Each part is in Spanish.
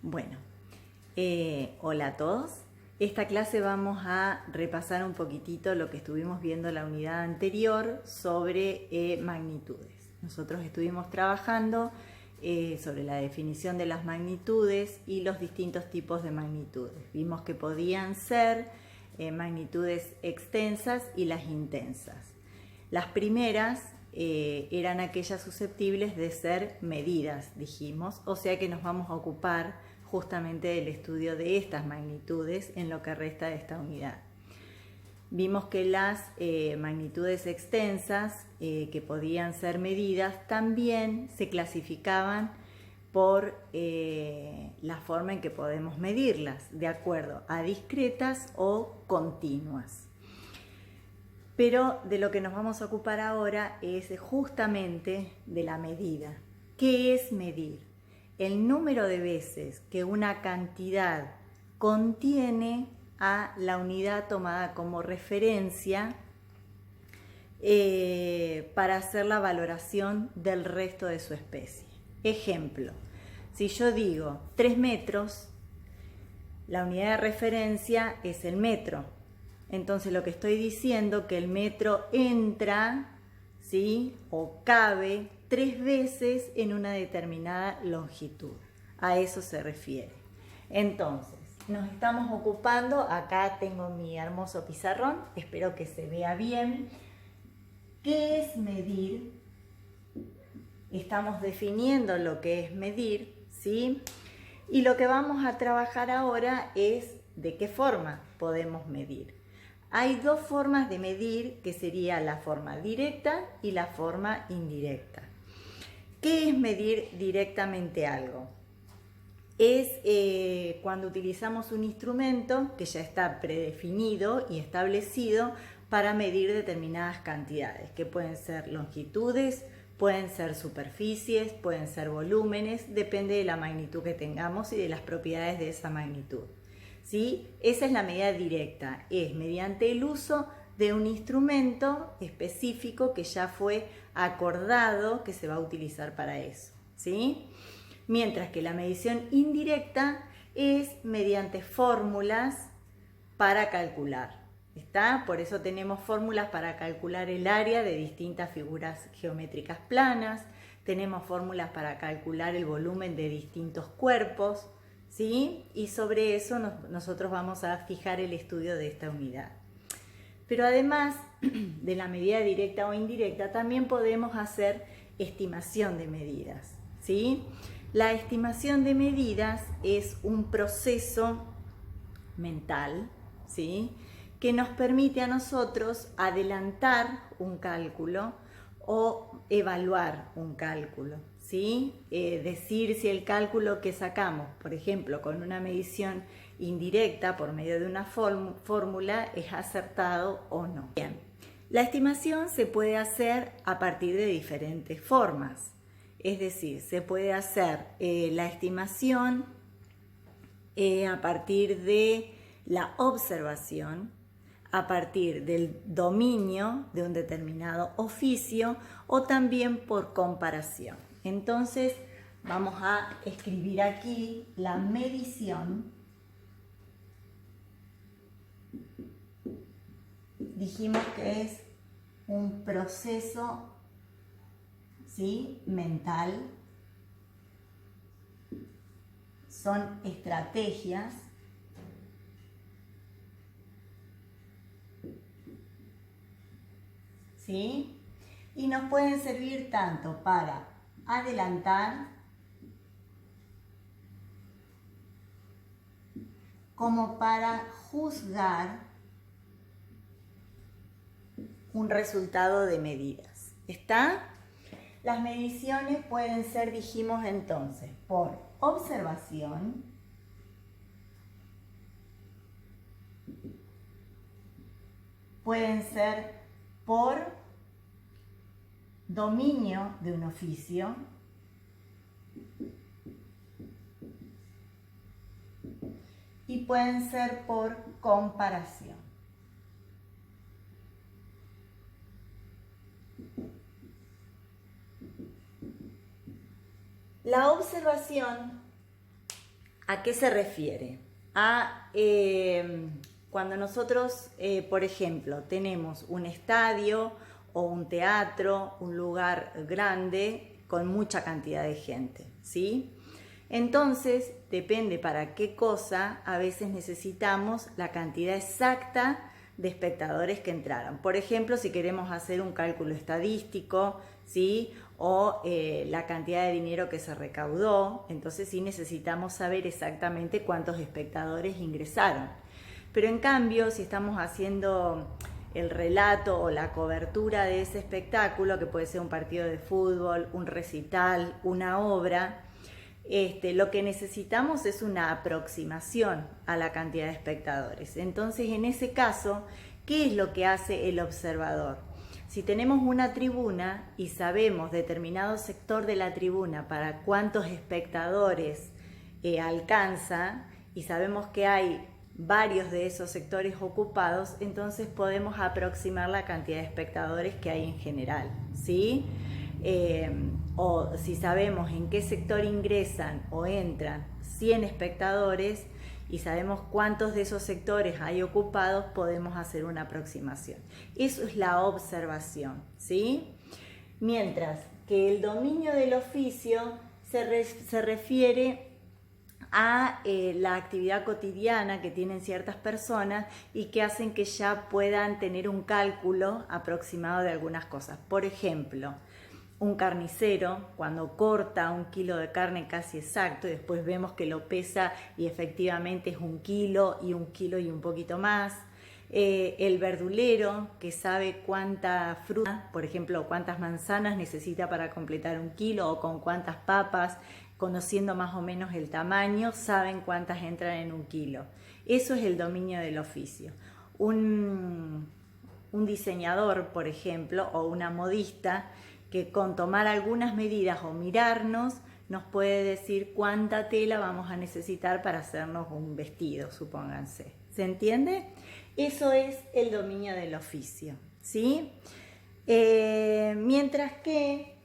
Bueno, hola a todos. Esta clase vamos a repasar un poquitito lo que estuvimos viendo en la unidad anterior sobre magnitudes. Nosotros estuvimos trabajando sobre la definición de las magnitudes y los distintos tipos de magnitudes. Vimos que podían ser magnitudes extensas y las intensas. Las primeras eran aquellas susceptibles de ser medidas, dijimos, o sea que nos vamos a ocupar justamente del estudio de estas magnitudes en lo que resta de esta unidad. Vimos que las magnitudes extensas que podían ser medidas también se clasificaban por la forma en que podemos medirlas, de acuerdo a discretas o continuas. Pero de lo que nos vamos a ocupar ahora es justamente de la medida. ¿Qué es medir? El número de veces que una cantidad contiene a la unidad tomada como referencia para hacer la valoración del resto de su especie. Ejemplo, si yo digo 3 metros, la unidad de referencia es el metro. Entonces lo que estoy diciendo que el metro entra, ¿sí?, o cabe 3 veces en una determinada longitud. A eso se refiere. Entonces, nos estamos ocupando, acá tengo mi hermoso pizarrón, espero que se vea bien. ¿Qué es medir? Estamos definiendo lo que es medir, ¿sí? Y lo que vamos a trabajar ahora es de qué forma podemos medir. Hay dos formas de medir, que sería la forma directa y la forma indirecta. ¿Qué es medir directamente algo? Es cuando utilizamos un instrumento que ya está predefinido y establecido para medir determinadas cantidades, que pueden ser longitudes, pueden ser superficies, pueden ser volúmenes, depende de la magnitud que tengamos y de las propiedades de esa magnitud. ¿Sí? Esa es la medida directa, es mediante el uso de un instrumento específico que ya fue acordado que se va a utilizar para eso, ¿sí? Mientras que la medición indirecta es mediante fórmulas para calcular, ¿está? Por eso tenemos fórmulas para calcular el área de distintas figuras geométricas planas, tenemos fórmulas para calcular el volumen de distintos cuerpos, ¿sí? Y sobre eso nosotros vamos a fijar el estudio de esta unidad. Pero además de la medida directa o indirecta, también podemos hacer estimación de medidas, ¿sí? La estimación de medidas es un proceso mental, ¿sí?, que nos permite a nosotros adelantar un cálculo o evaluar un cálculo, ¿sí? Decir si el cálculo que sacamos, por ejemplo, con una medición indirecta por medio de una fórmula es acertado o no. Bien, la estimación se puede hacer a partir de diferentes formas, es decir, se puede hacer la estimación a partir de la observación, a partir del dominio de un determinado oficio o también por comparación. Entonces vamos a escribir aquí la medición. Dijimos que es un proceso, ¿sí?, mental, son estrategias ¿sí? Y nos pueden servir tanto para adelantar como para juzgar un resultado de medidas. ¿Está? Las mediciones pueden ser, dijimos entonces, por observación, pueden ser por dominio de un oficio, y pueden ser por comparación. La observación ¿A qué se refiere? Cuando nosotros, por ejemplo, tenemos un estadio o un teatro, un lugar grande con mucha cantidad de gente, ¿sí? Entonces, depende para qué cosa, a veces necesitamos la cantidad exacta de espectadores que entraron. Por ejemplo, si queremos hacer un cálculo estadístico, ¿sí? O la cantidad de dinero que se recaudó, entonces sí necesitamos saber exactamente cuántos espectadores ingresaron. Pero en cambio, si estamos haciendo el relato o la cobertura de ese espectáculo, que puede ser un partido de fútbol, un recital, una obra, lo que necesitamos es una aproximación a la cantidad de espectadores. Entonces, en ese caso, ¿qué es lo que hace el observador? Si tenemos una tribuna y sabemos determinado sector de la tribuna para cuántos espectadores alcanza y sabemos que hay varios de esos sectores ocupados, entonces podemos aproximar la cantidad de espectadores que hay en general, ¿sí? O si sabemos en qué sector ingresan o entran 100 espectadores y sabemos cuántos de esos sectores hay ocupados, podemos hacer una aproximación. Eso es la observación, ¿sí? Mientras que el dominio del oficio se refiere a la actividad cotidiana que tienen ciertas personas y que hacen que ya puedan tener un cálculo aproximado de algunas cosas. Por ejemplo, un carnicero cuando corta 1 kilo de carne casi exacto y después vemos que lo pesa y efectivamente es 1 kilo y 1 kilo y un poquito más. El verdulero que sabe cuánta fruta, por ejemplo, cuántas manzanas necesita para completar 1 kilo o con cuántas papas, conociendo más o menos el tamaño, saben cuántas entran en 1 kilo. Eso es el dominio del oficio. Un diseñador, por ejemplo, o una modista, que con tomar algunas medidas o mirarnos nos puede decir cuánta tela vamos a necesitar para hacernos un vestido, supónganse. ¿Se entiende? Eso es el dominio del oficio, ¿sí? Mientras que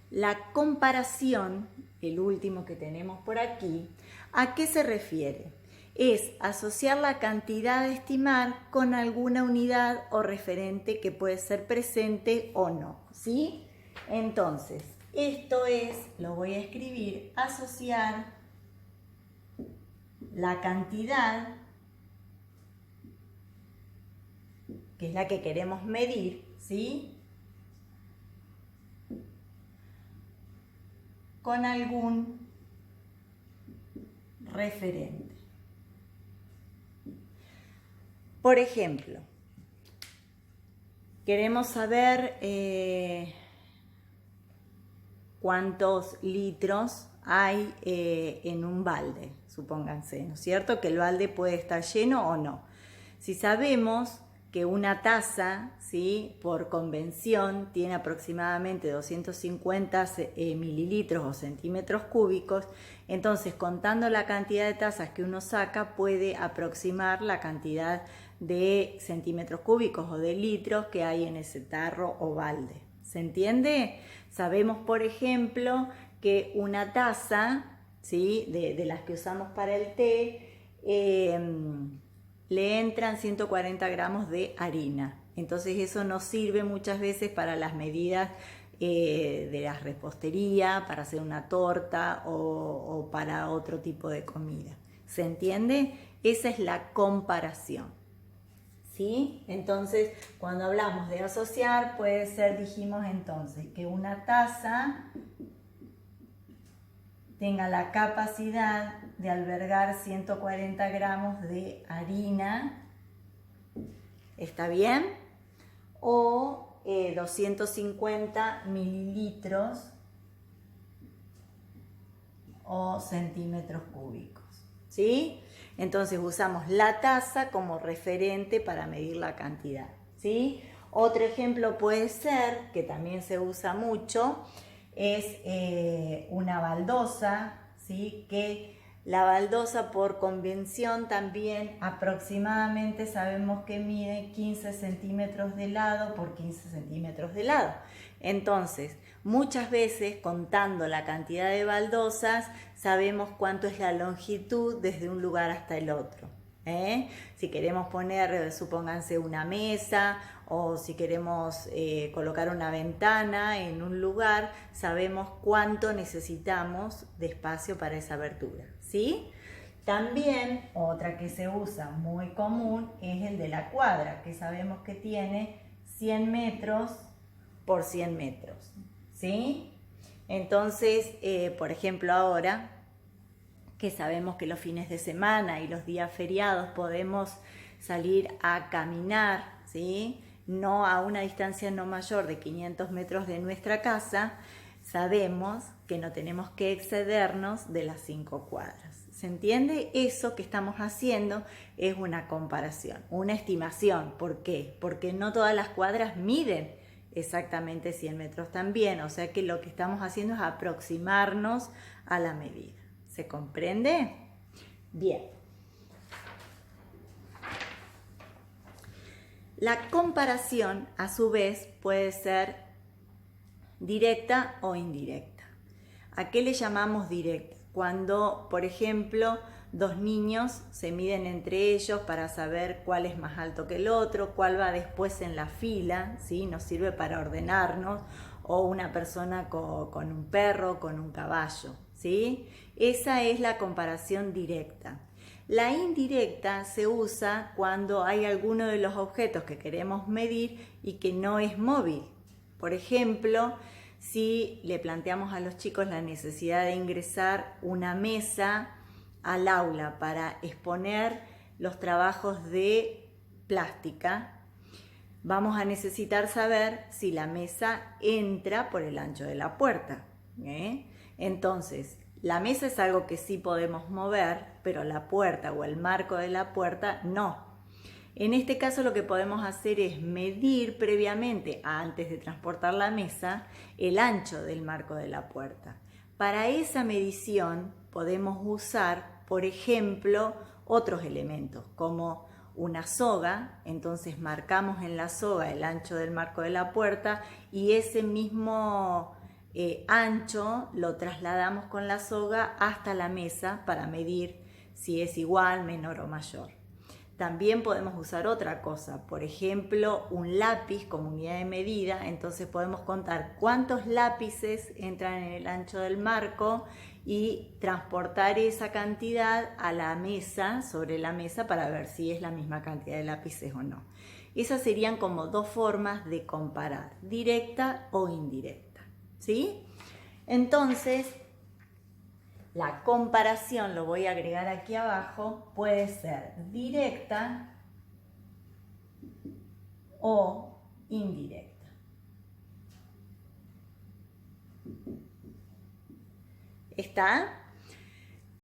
la comparación, el último que tenemos por aquí, ¿a qué se refiere? Es asociar la cantidad a estimar con alguna unidad o referente que puede ser presente o no, ¿sí? Entonces, esto es, lo voy a escribir, asociar la cantidad, que es la que queremos medir, ¿sí? Con algún referente. Por ejemplo, queremos saber cuántos litros hay en un balde, supónganse, ¿no es cierto? Que el balde puede estar lleno o no. Si sabemos que una taza, ¿sí?, por convención tiene aproximadamente 250 mililitros o centímetros cúbicos, entonces contando la cantidad de tazas que uno saca puede aproximar la cantidad de centímetros cúbicos o de litros que hay en ese tarro o balde. ¿Se entiende? Sabemos, por ejemplo, que una taza, ¿sí?, de las que usamos para el té, le entran 140 gramos de harina. Entonces eso nos sirve muchas veces para las medidas de la repostería, para hacer una torta o para otro tipo de comida. ¿Se entiende? Esa es la comparación, ¿sí? Entonces, cuando hablamos de asociar, puede ser, dijimos entonces, que una taza tenga la capacidad de albergar 140 gramos de harina, ¿está bien? O 250 mililitros o centímetros cúbicos, ¿sí? Entonces usamos la taza como referente para medir la cantidad, ¿sí? Otro ejemplo puede ser, que también se usa mucho, es una baldosa, ¿sí? Que la baldosa por convención también aproximadamente sabemos que mide 15 centímetros de lado por 15 centímetros de lado. Entonces, Muchas veces, contando la cantidad de baldosas, sabemos cuánto es la longitud desde un lugar hasta el otro. Si queremos poner, supónganse, una mesa o si queremos colocar una ventana en un lugar, sabemos cuánto necesitamos de espacio para esa abertura, ¿sí? También otra que se usa muy común es el de la cuadra, que sabemos que tiene 100 metros por 100 metros, ¿sí? Entonces, por ejemplo, ahora que sabemos que los fines de semana y los días feriados podemos salir a caminar, ¿sí? No a una distancia no mayor de 500 metros de nuestra casa, sabemos que no tenemos que excedernos de las 5 cuadras. ¿Se entiende? Eso que estamos haciendo es una comparación, una estimación. ¿Por qué? Porque no todas las cuadras miden exactamente 100 metros también, o sea que lo que estamos haciendo es aproximarnos a la medida. ¿Se comprende? Bien. La comparación, a su vez, puede ser directa o indirecta. ¿A qué le llamamos directa? Cuando, por ejemplo, dos niños se miden entre ellos para saber cuál es más alto que el otro, cuál va después en la fila, ¿sí? Nos sirve para ordenarnos, o una persona con un perro, con un caballo, ¿sí? Esa es la comparación directa. La indirecta se usa cuando hay alguno de los objetos que queremos medir y que no es móvil. Por ejemplo, si le planteamos a los chicos la necesidad de ingresar una mesa al aula para exponer los trabajos de plástica, vamos a necesitar saber si la mesa entra por el ancho de la puerta. Entonces, la mesa es algo que sí podemos mover, pero la puerta o el marco de la puerta no. En este caso lo que podemos hacer es medir previamente, antes de transportar la mesa, el ancho del marco de la puerta. Para esa medición podemos usar, por ejemplo, otros elementos como una soga. Entonces marcamos en la soga el ancho del marco de la puerta y ese mismo ancho lo trasladamos con la soga hasta la mesa para medir si es igual, menor o mayor. También podemos usar otra cosa, por ejemplo, un lápiz como unidad de medida. Entonces podemos contar cuántos lápices entran en el ancho del marco y transportar esa cantidad a la mesa, sobre la mesa, para ver si es la misma cantidad de lápices o no. Esas serían como dos formas de comparar, directa o indirecta, ¿sí? Entonces, la comparación, lo voy a agregar aquí abajo, puede ser directa o indirecta. ¿Está?